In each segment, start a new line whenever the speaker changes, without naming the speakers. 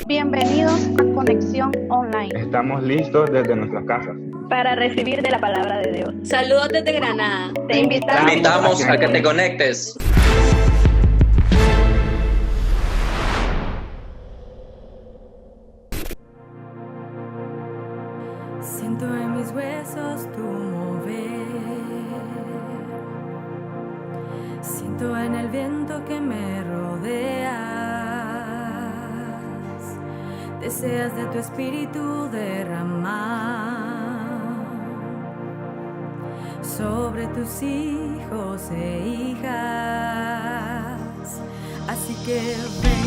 Bienvenidos a Conexión Online.
Estamos listos desde nuestras casas
para recibir de la palabra de Dios.
Saludos desde Granada.
Te invitamos
a que te conectes.
Siento en mis huesos tu mover. Siento en el viento que me rodea. Deseas de tu espíritu derramar sobre tus hijos e hijas. Así que ven.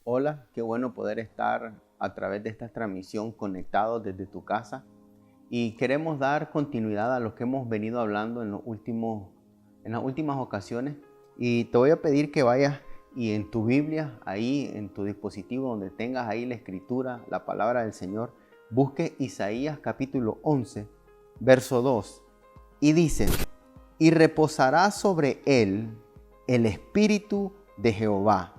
Hola, qué bueno poder estar a través de esta transmisión conectados desde tu casa. Y queremos dar continuidad a lo que hemos venido hablando en las últimas ocasiones. Y te voy a pedir que vayas y en tu Biblia, ahí en tu dispositivo donde tengas ahí la escritura, la palabra del Señor, busque Isaías capítulo 11, verso 2. Y dice: y reposará sobre él el espíritu de Jehová,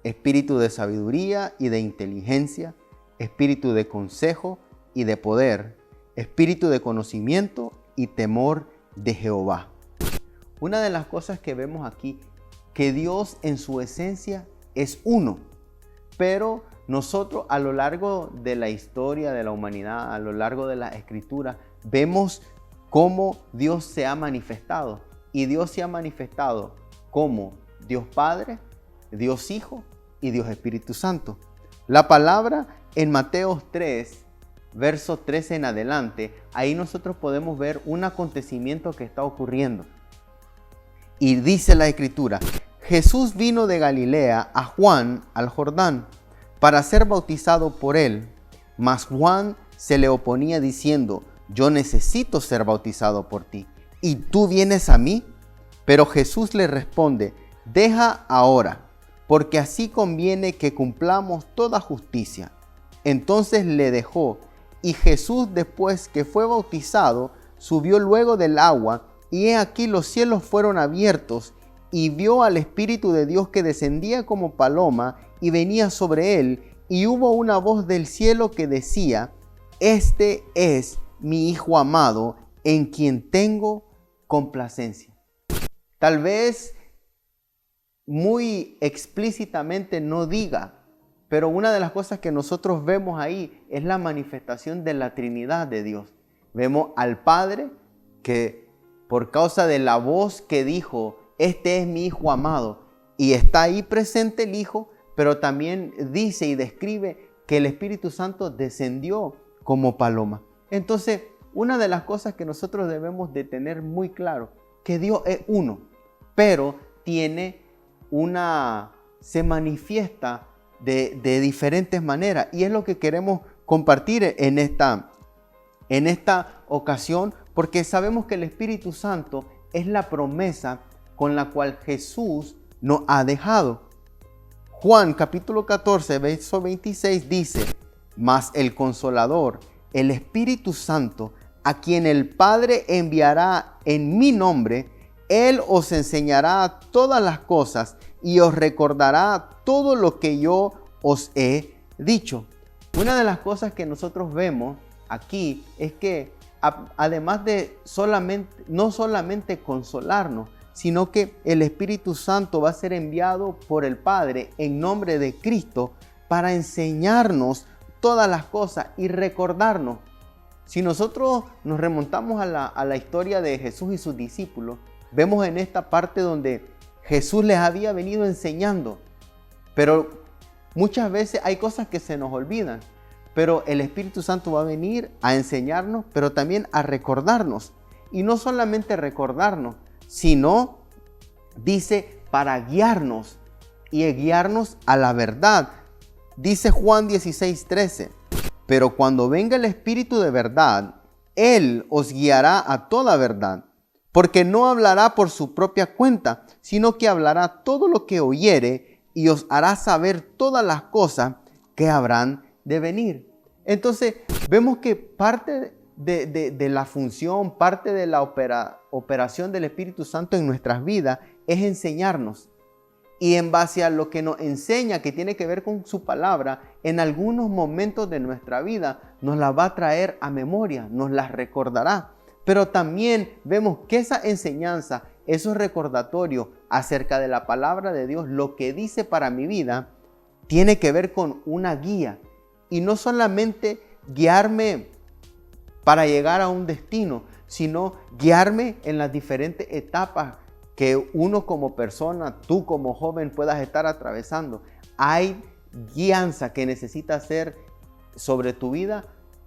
espíritu de sabiduría y de inteligencia, espíritu de consejo y de poder, espíritu de conocimiento y temor de Jehová. Una de las cosas que vemos aquí, que Dios en su esencia es uno, pero nosotros a lo largo de la historia de la humanidad, a lo largo de la escritura, vemos cómo Dios se ha manifestado. Y Dios se ha manifestado como Dios Padre, Dios Hijo y Dios Espíritu Santo. La palabra en Mateo 3, verso 13 en adelante, ahí nosotros podemos ver un acontecimiento que está ocurriendo. Y dice la Escritura: Jesús vino de Galilea a Juan al Jordán para ser bautizado por él, mas Juan se le oponía diciendo: yo necesito ser bautizado por ti, ¿y tú vienes a mí? Pero Jesús le responde: deja ahora, porque así conviene que cumplamos toda justicia. Entonces le dejó, y Jesús, después que fue bautizado, subió luego del agua, y he aquí los cielos fueron abiertos, y vio al Espíritu de Dios que descendía como paloma y venía sobre él, y hubo una voz del cielo que decía: este es mi Hijo amado, en quien tengo complacencia. Tal vez muy explícitamente no diga, pero una de las cosas que nosotros vemos ahí es la manifestación de la Trinidad de Dios. Vemos al Padre que por causa de la voz que dijo: este es mi Hijo amado, y está ahí presente el Hijo, pero también dice y describe que el Espíritu Santo descendió como paloma. Entonces, una de las cosas que nosotros debemos de tener muy claro, que Dios es uno, pero se manifiesta de diferentes maneras. Y es lo que queremos compartir en esta ocasión, porque sabemos que el Espíritu Santo es la promesa con la cual Jesús nos ha dejado. Juan capítulo 14, verso 26 dice: mas el Consolador, el Espíritu Santo, a quien el Padre enviará en mi nombre, Él os enseñará todas las cosas y os recordará todo lo que yo os he dicho. Una de las cosas que nosotros vemos aquí es que además de no solamente consolarnos, sino que el Espíritu Santo va a ser enviado por el Padre en nombre de Cristo para enseñarnos todas las cosas y recordarnos. Si nosotros nos remontamos a la historia de Jesús y sus discípulos, vemos en esta parte donde Jesús les había venido enseñando, pero muchas veces hay cosas que se nos olvidan, pero el Espíritu Santo va a venir a enseñarnos, pero también a recordarnos. Y no solamente recordarnos, sino, dice, para guiarnos y guiarnos a la verdad. Dice Juan 16:13, pero cuando venga el Espíritu de verdad, Él os guiará a toda verdad, porque no hablará por su propia cuenta, sino que hablará todo lo que oyere y os hará saber todas las cosas que habrán de venir. Entonces, vemos que parte de la función, parte de la operación del Espíritu Santo en nuestras vidas es enseñarnos. Y en base a lo que nos enseña, que tiene que ver con su palabra, en algunos momentos de nuestra vida nos la va a traer a memoria, nos las recordará. Pero también vemos que esa enseñanza, esos recordatorios acerca de la palabra de Dios, lo que dice para mi vida, tiene que ver con una guía. Y no solamente guiarme para llegar a un destino, sino guiarme en las diferentes etapas que uno como persona, tú como joven puedas estar atravesando. Hay guianza que necesita hacer sobre tu vida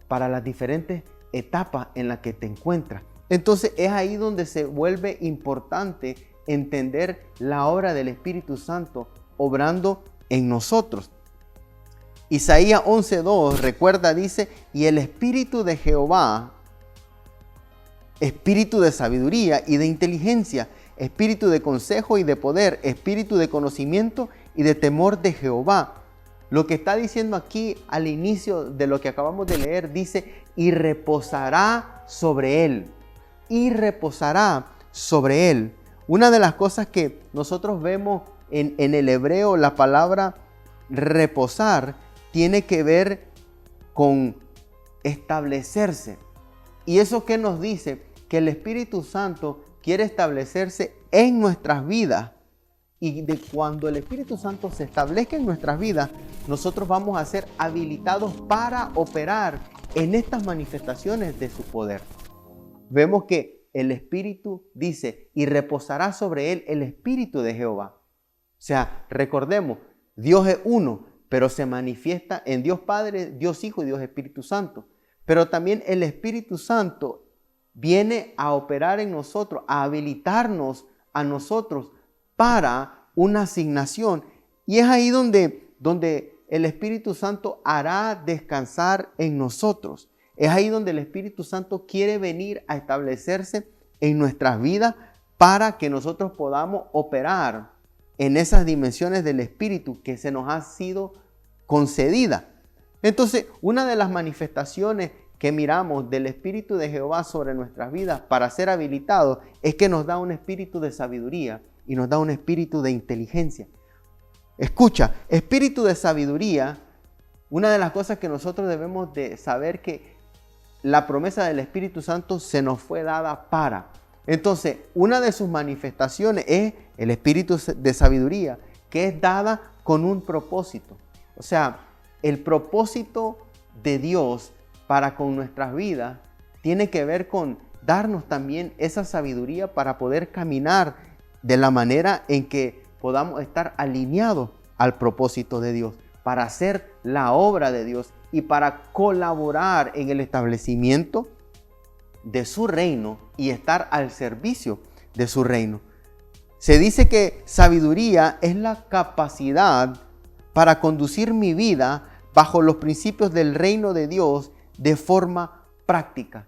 para las diferentes etapas en las que te encuentras. Entonces es ahí donde se vuelve importante entender la obra del Espíritu Santo obrando en nosotros. Isaías 11:2, recuerda, dice, y el Espíritu de Jehová, espíritu de sabiduría y de inteligencia, espíritu de consejo y de poder, espíritu de conocimiento y de temor de Jehová. Lo que está diciendo aquí al inicio de lo que acabamos de leer, dice, y reposará sobre él. Y reposará sobre él. Una de las cosas que nosotros vemos en el hebreo, la palabra reposar tiene que ver con establecerse. ¿Y eso qué nos dice? Que el Espíritu Santo quiere establecerse en nuestras vidas. Y de cuando el Espíritu Santo se establezca en nuestras vidas, nosotros vamos a ser habilitados para operar en estas manifestaciones de su poder. Vemos que el Espíritu dice, y reposará sobre él el Espíritu de Jehová. O sea, recordemos, Dios es uno, pero se manifiesta en Dios Padre, Dios Hijo y Dios Espíritu Santo. Pero también el Espíritu Santo viene a operar en nosotros, a habilitarnos a nosotros para una asignación. Y es ahí donde el Espíritu Santo hará descansar en nosotros. Es ahí donde el Espíritu Santo quiere venir a establecerse en nuestras vidas para que nosotros podamos operar en esas dimensiones del Espíritu que se nos ha sido concedida. Entonces, una de las manifestaciones que miramos del Espíritu de Jehová sobre nuestras vidas para ser habilitados es que nos da un espíritu de sabiduría y nos da un espíritu de inteligencia. Escucha, espíritu de sabiduría, una de las cosas que nosotros debemos de saber que la promesa del Espíritu Santo se nos fue dada para. Entonces, una de sus manifestaciones es el espíritu de sabiduría, que es dada con un propósito. O sea, el propósito de Dios para con nuestras vidas tiene que ver con darnos también esa sabiduría para poder caminar de la manera en que podamos estar alineados al propósito de Dios, para hacer la obra de Dios y para colaborar en el establecimiento de su reino y estar al servicio de su reino. Se dice que sabiduría es la capacidad para conducir mi vida bajo los principios del reino de Dios de forma práctica.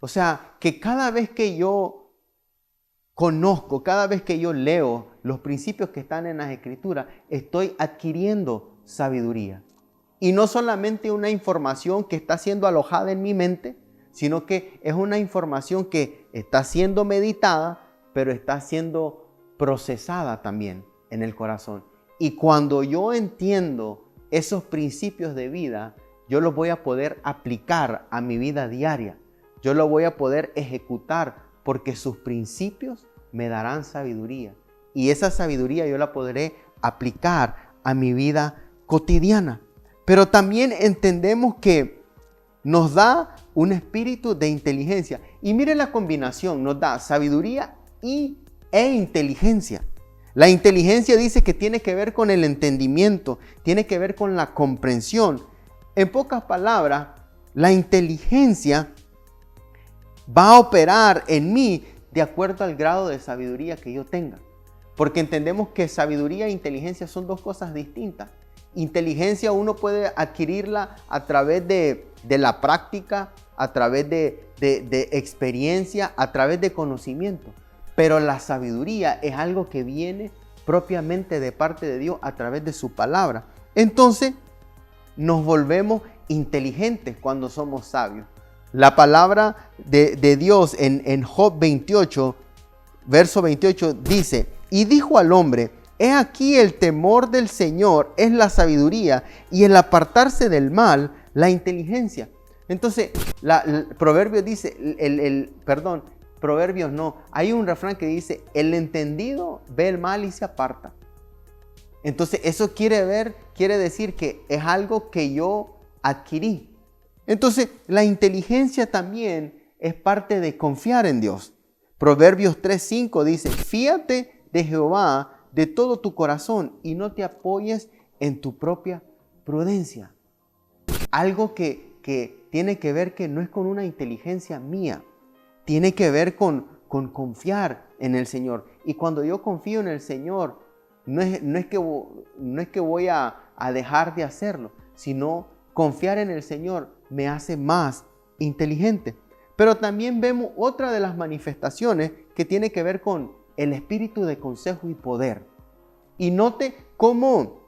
O sea, que cada vez que yo conozco, cada vez que yo leo los principios que están en las Escrituras, estoy adquiriendo sabiduría. Y no solamente una información que está siendo alojada en mi mente, sino que es una información que está siendo meditada, pero está siendo procesada también en el corazón. Y cuando yo entiendo esos principios de vida, yo los voy a poder aplicar a mi vida diaria. Yo los voy a poder ejecutar porque sus principios me darán sabiduría. Y esa sabiduría yo la podré aplicar a mi vida cotidiana. Pero también entendemos que nos da un espíritu de inteligencia. Y mire la combinación, nos da sabiduría e inteligencia. La inteligencia dice que tiene que ver con el entendimiento, tiene que ver con la comprensión. En pocas palabras, la inteligencia va a operar en mí de acuerdo al grado de sabiduría que yo tenga. Porque entendemos que sabiduría e inteligencia son dos cosas distintas. Inteligencia uno puede adquirirla a través de la práctica, a través de experiencia, a través de conocimiento. Pero la sabiduría es algo que viene propiamente de parte de Dios a través de su palabra. Entonces, nos volvemos inteligentes cuando somos sabios. La palabra de Dios en Job 28, verso 28 dice, y dijo al hombre, he aquí el temor del Señor es la sabiduría y el apartarse del mal, la inteligencia. Entonces, Proverbios dice, Proverbios no, hay un refrán que dice, el entendido ve el mal y se aparta. Entonces, eso quiere decir que es algo que yo adquirí. Entonces, la inteligencia también es parte de confiar en Dios. Proverbios 3:5 dice, fíate de Jehová de todo tu corazón y no te apoyes en tu propia prudencia. Algo que tiene que ver que no es con una inteligencia mía, tiene que ver con confiar en el Señor. Y cuando yo confío en el Señor, no es que voy a dejar de hacerlo, sino confiar en el Señor me hace más inteligente. Pero también vemos otra de las manifestaciones que tiene que ver con el espíritu de consejo y poder. Y note cómo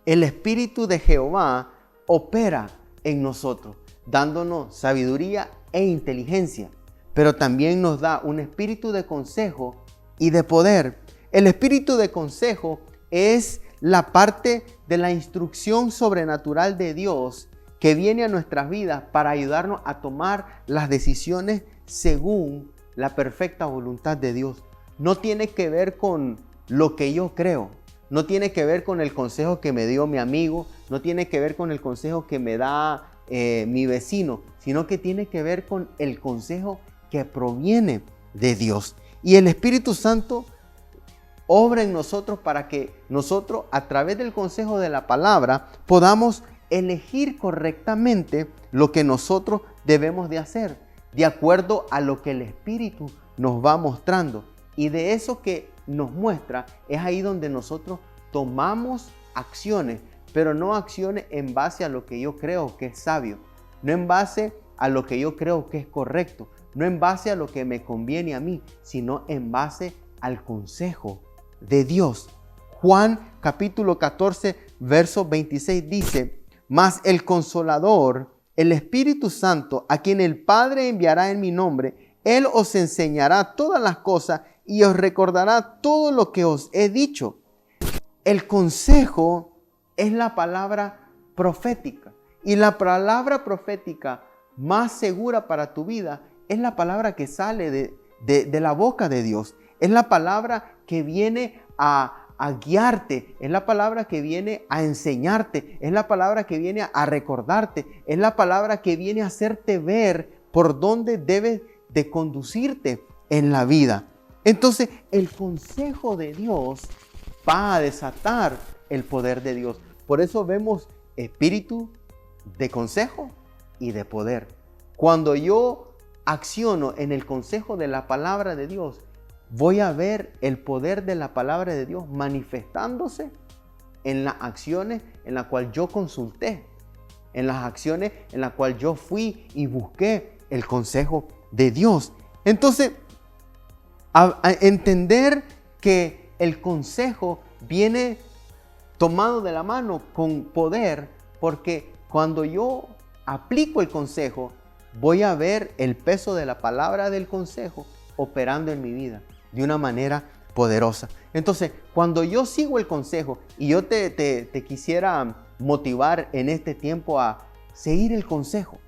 el espíritu de Jehová opera en nosotros, dándonos sabiduría e inteligencia, pero también nos da un espíritu de consejo y de poder. El espíritu de consejo es la parte de la instrucción sobrenatural de Dios que viene a nuestras vidas para ayudarnos a tomar las decisiones según la perfecta voluntad de Dios. No tiene que ver con lo que yo creo, no tiene que ver con el consejo que me dio mi amigo, no tiene que ver con el consejo que me da mi vecino, sino que tiene que ver con el consejo que proviene de Dios. Y el Espíritu Santo obra en nosotros para que nosotros, a través del consejo de la palabra, podamos elegir correctamente lo que nosotros debemos de hacer, de acuerdo a lo que el Espíritu nos va mostrando. Y de eso que nos muestra, es ahí donde nosotros tomamos acciones, pero no acciones en base a lo que yo creo que es sabio, no en base a lo que yo creo que es correcto, no en base a lo que me conviene a mí, sino en base al consejo de Dios. Juan capítulo 14, verso 26 dice: mas el Consolador, el Espíritu Santo, a quien el Padre enviará en mi nombre, Él os enseñará todas las cosas y os recordará todo lo que os he dicho. El consejo es la palabra profética, y la palabra profética más segura para tu vida es la palabra que sale de la boca de Dios. Es la palabra que viene a guiarte, es la palabra que viene a enseñarte, es la palabra que viene a recordarte, es la palabra que viene a hacerte ver por dónde debes de conducirte en la vida. Entonces, el consejo de Dios va a desatar el poder de Dios. Por eso vemos espíritu de consejo y de poder. Cuando yo acciono en el consejo de la palabra de Dios, voy a ver el poder de la palabra de Dios manifestándose en las acciones en las cuales yo consulté, en las acciones en las cuales yo fui y busqué el consejo de Dios. Entonces, a entender que el consejo viene tomado de la mano con poder, porque cuando yo aplico el consejo, voy a ver el peso de la palabra del consejo operando en mi vida de una manera poderosa. Entonces, cuando yo sigo el consejo, y yo te quisiera motivar en este tiempo a seguir el consejo.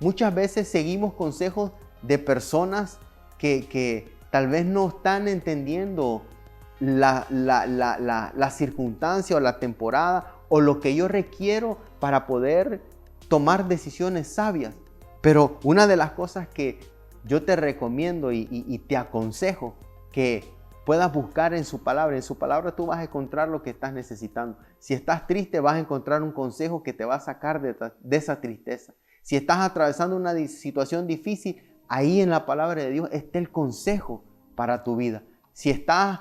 Muchas veces seguimos consejos de personas que tal vez no están entendiendo la circunstancia o la temporada o lo que yo requiero para poder tomar decisiones sabias. Pero una de las cosas que yo te recomiendo y te aconsejo que puedas buscar en su palabra tú vas a encontrar lo que estás necesitando. Si estás triste, vas a encontrar un consejo que te va a sacar de esa tristeza. Si estás atravesando una situación difícil, ahí en la palabra de Dios está el consejo para tu vida. Si estás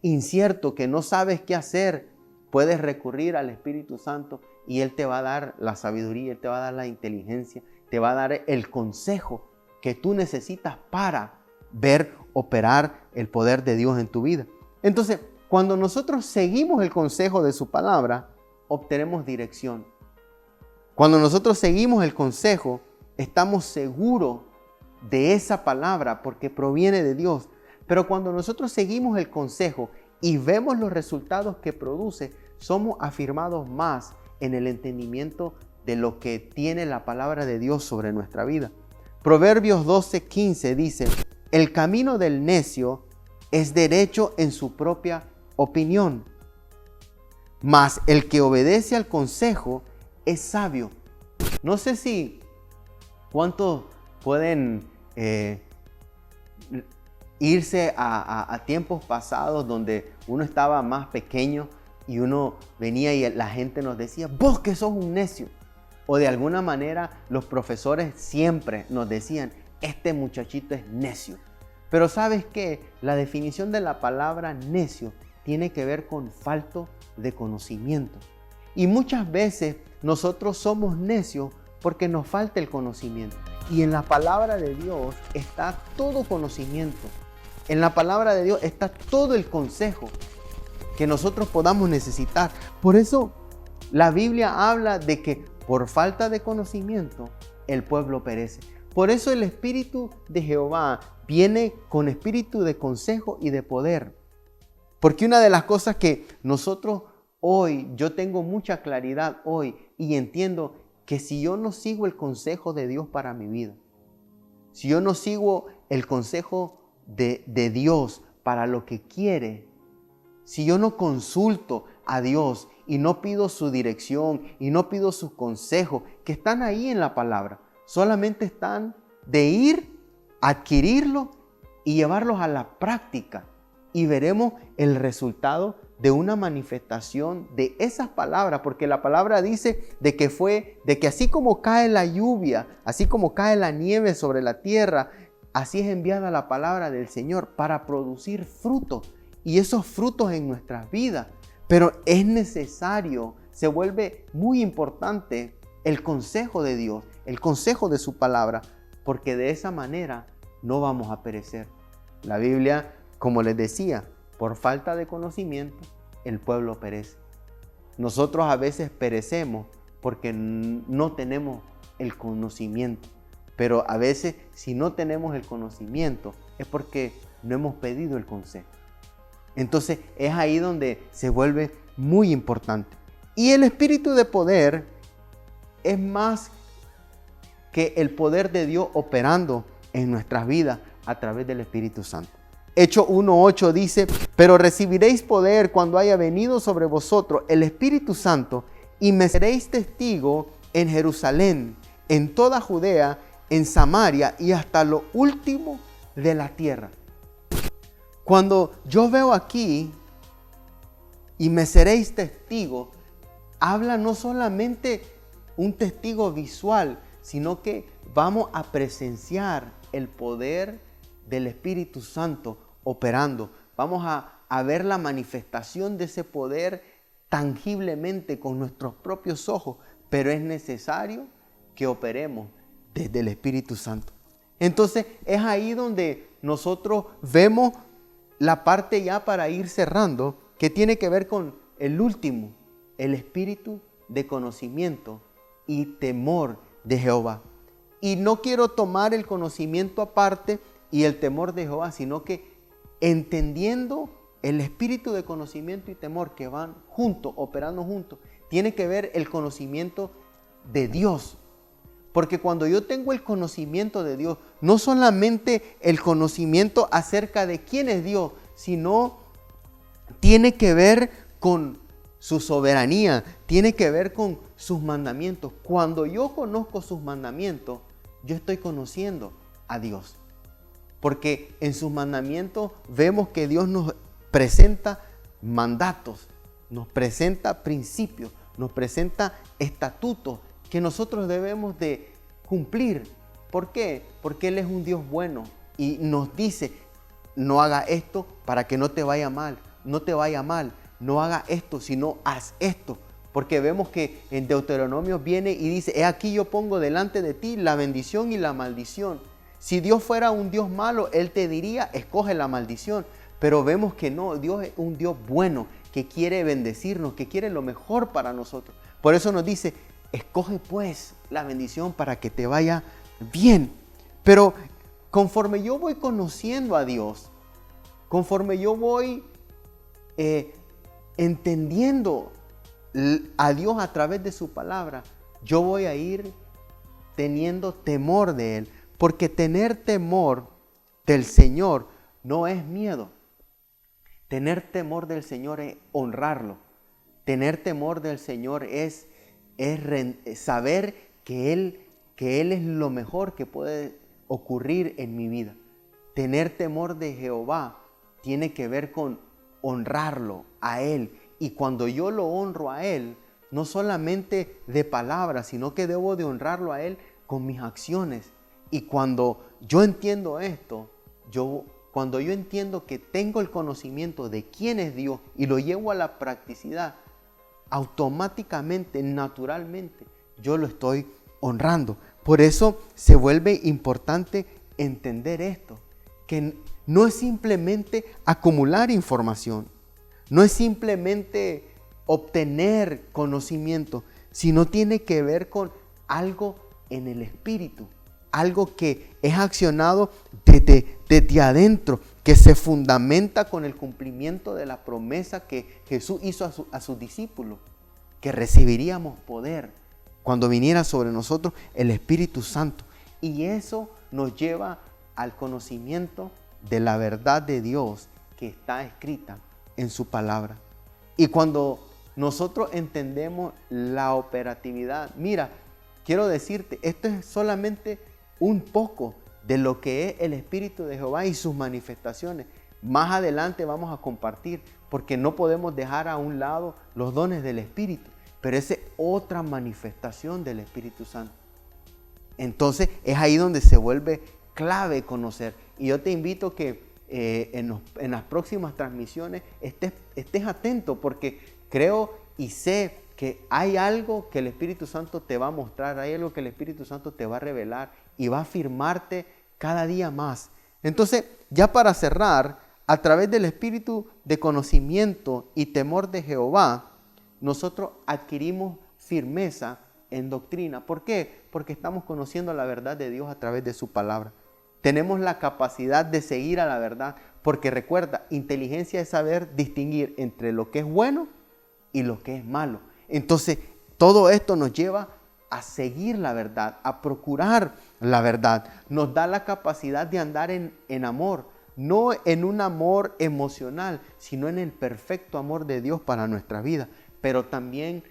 incierto, que no sabes qué hacer, puedes recurrir al Espíritu Santo y Él te va a dar la sabiduría, Él te va a dar la inteligencia, te va a dar el consejo que tú necesitas para ver operar el poder de Dios en tu vida. Entonces, cuando nosotros seguimos el consejo de su palabra, obtenemos dirección. Cuando nosotros seguimos el consejo, estamos seguros de esa palabra porque proviene de Dios. Pero cuando nosotros seguimos el consejo y vemos los resultados que produce, somos afirmados más en el entendimiento de lo que tiene la palabra de Dios sobre nuestra vida. Proverbios 12:15 dice: el camino del necio es derecho en su propia opinión, mas el que obedece al consejo es sabio. No sé si cuántos pueden irse a tiempos pasados donde uno estaba más pequeño y uno venía y la gente nos decía: vos que sos un necio. O de alguna manera los profesores siempre nos decían: este muchachito es necio. Pero ¿sabes qué? La definición de la palabra necio tiene que ver con falto de conocimiento. Y muchas veces nosotros somos necios porque nos falta el conocimiento. Y en la palabra de Dios está todo conocimiento. En la palabra de Dios está todo el consejo que nosotros podamos necesitar. Por eso la Biblia habla de que por falta de conocimiento el pueblo perece. Por eso el Espíritu de Jehová viene con espíritu de consejo y de poder. Porque una de las cosas que nosotros hoy, yo tengo mucha claridad hoy y entiendo que si yo no sigo el consejo de Dios para mi vida, si yo no sigo el consejo de Dios para lo que quiere, si yo no consulto a Dios y no pido su dirección y no pido sus consejos que están ahí en la palabra, solamente están de ir, adquirirlo y llevarlos a la práctica, y veremos el resultado de una manifestación de esas palabras, porque la palabra dice de que así como cae la lluvia, así como cae la nieve sobre la tierra, así es enviada la palabra del Señor para producir frutos, y esos frutos en nuestras vidas. Pero es necesario, se vuelve muy importante el consejo de Dios, el consejo de su palabra, porque de esa manera no vamos a perecer. La Biblia, como les decía, por falta de conocimiento, el pueblo perece. Nosotros a veces perecemos porque no tenemos el conocimiento. Pero a veces, si no tenemos el conocimiento, es porque no hemos pedido el consejo. Entonces, es ahí donde se vuelve muy importante. Y el espíritu de poder es más que el poder de Dios operando en nuestras vidas a través del Espíritu Santo. Hechos 1:8 dice: pero recibiréis poder cuando haya venido sobre vosotros el Espíritu Santo, y me seréis testigo en Jerusalén, en toda Judea, en Samaria y hasta lo último de la tierra. Cuando yo veo aquí, y me seréis testigo, habla no solamente un testigo visual, sino que vamos a presenciar el poder del Espíritu Santo operando. Vamos a ver la manifestación de ese poder tangiblemente con nuestros propios ojos, pero es necesario que operemos desde el Espíritu Santo. Entonces es ahí donde nosotros vemos la parte ya para ir cerrando, que tiene que ver con el último, el espíritu de conocimiento y temor de Jehová. Y no quiero tomar el conocimiento aparte y el temor de Jehová, sino que entendiendo el espíritu de conocimiento y temor que van juntos, operando juntos, tiene que ver el conocimiento de Dios. Porque cuando yo tengo el conocimiento de Dios, no solamente el conocimiento acerca de quién es Dios, sino tiene que ver con su soberanía, tiene que ver con sus mandamientos. Cuando yo conozco sus mandamientos, yo estoy conociendo a Dios. Porque en sus mandamientos vemos que Dios nos presenta mandatos, nos presenta principios, nos presenta estatutos que nosotros debemos de cumplir. ¿Por qué? Porque Él es un Dios bueno y nos dice: no haga esto para que no te vaya mal, no te vaya mal, no haga esto, sino haz esto. Porque vemos que en Deuteronomio viene y dice: he aquí yo pongo delante de ti la bendición y la maldición. Si Dios fuera un Dios malo, Él te diría: escoge la maldición. Pero vemos que no, Dios es un Dios bueno, que quiere bendecirnos, que quiere lo mejor para nosotros. Por eso nos dice: escoge pues la bendición para que te vaya bien. Pero conforme yo voy conociendo a Dios, conforme yo voy entendiendo a Dios a través de su palabra, yo voy a ir teniendo temor de Él. Porque tener temor del Señor no es miedo. Tener temor del Señor es honrarlo. Tener temor del Señor es saber que Él es lo mejor que puede ocurrir en mi vida. Tener temor de Jehová tiene que ver con honrarlo a Él. Y cuando yo lo honro a Él, no solamente de palabras, sino que debo de honrarlo a Él con mis acciones. Y cuando yo entiendo esto, cuando yo entiendo que tengo el conocimiento de quién es Dios y lo llevo a la practicidad, automáticamente, naturalmente, yo lo estoy honrando. Por eso se vuelve importante entender esto, que no es simplemente acumular información, no es simplemente obtener conocimiento, sino tiene que ver con algo en el espíritu, algo que es accionado desde adentro, que se fundamenta con el cumplimiento de la promesa que Jesús hizo a sus discípulos, que recibiríamos poder cuando viniera sobre nosotros el Espíritu Santo. Y eso nos lleva al conocimiento de la verdad de Dios que está escrita en su palabra. Y cuando nosotros entendemos la operatividad, mira, quiero decirte, esto es solamente un poco de lo que es el Espíritu de Jehová y sus manifestaciones. Más adelante vamos a compartir, porque no podemos dejar a un lado los dones del Espíritu, pero esa es otra manifestación del Espíritu Santo. Entonces es ahí donde se vuelve clave conocer. Y yo te invito que en las próximas transmisiones estés atento, porque creo y sé que hay algo que el Espíritu Santo te va a mostrar, hay algo que el Espíritu Santo te va a revelar y va a afirmarte cada día más. Entonces, ya para cerrar, a través del espíritu de conocimiento y temor de Jehová, nosotros adquirimos firmeza en doctrina. ¿Por qué? Porque estamos conociendo la verdad de Dios a través de su palabra. Tenemos la capacidad de seguir a la verdad, porque recuerda, inteligencia es saber distinguir entre lo que es bueno y lo que es malo. Entonces, todo esto nos lleva a seguir la verdad, a procurar la verdad. Nos da la capacidad de andar en amor, no en un amor emocional, sino en el perfecto amor de Dios para nuestra vida. Pero también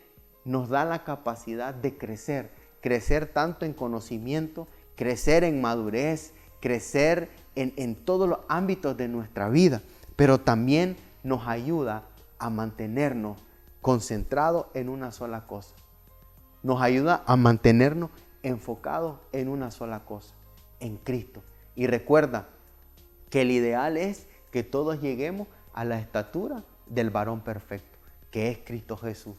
nos da la capacidad de crecer tanto en conocimiento, crecer en madurez, crecer en todos los ámbitos de nuestra vida. Pero también nos ayuda a mantenernos concentrados en una sola cosa. Nos ayuda a mantenernos enfocados en una sola cosa, en Cristo. Y recuerda que el ideal es que todos lleguemos a la estatura del varón perfecto, que es Cristo Jesús.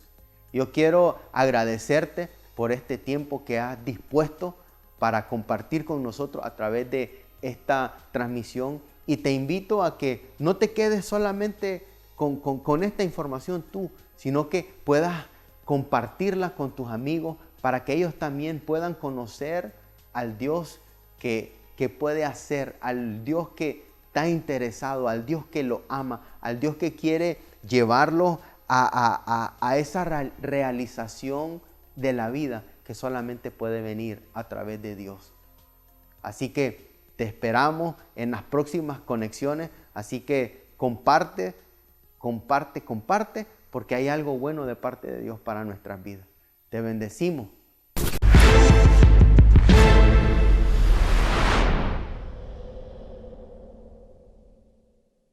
Yo quiero agradecerte por este tiempo que has dispuesto para compartir con nosotros a través de esta transmisión, y te invito a que no te quedes solamente con esta información tú, sino que puedas compartirla con tus amigos para que ellos también puedan conocer al Dios que puede hacer, al Dios que está interesado, al Dios que lo ama, al Dios que quiere llevarlo a esa realización de la vida que solamente puede venir a través de Dios. Así que te esperamos en las próximas conexiones. Así que comparte, porque hay algo bueno de parte de Dios para nuestras vidas. Te bendecimos.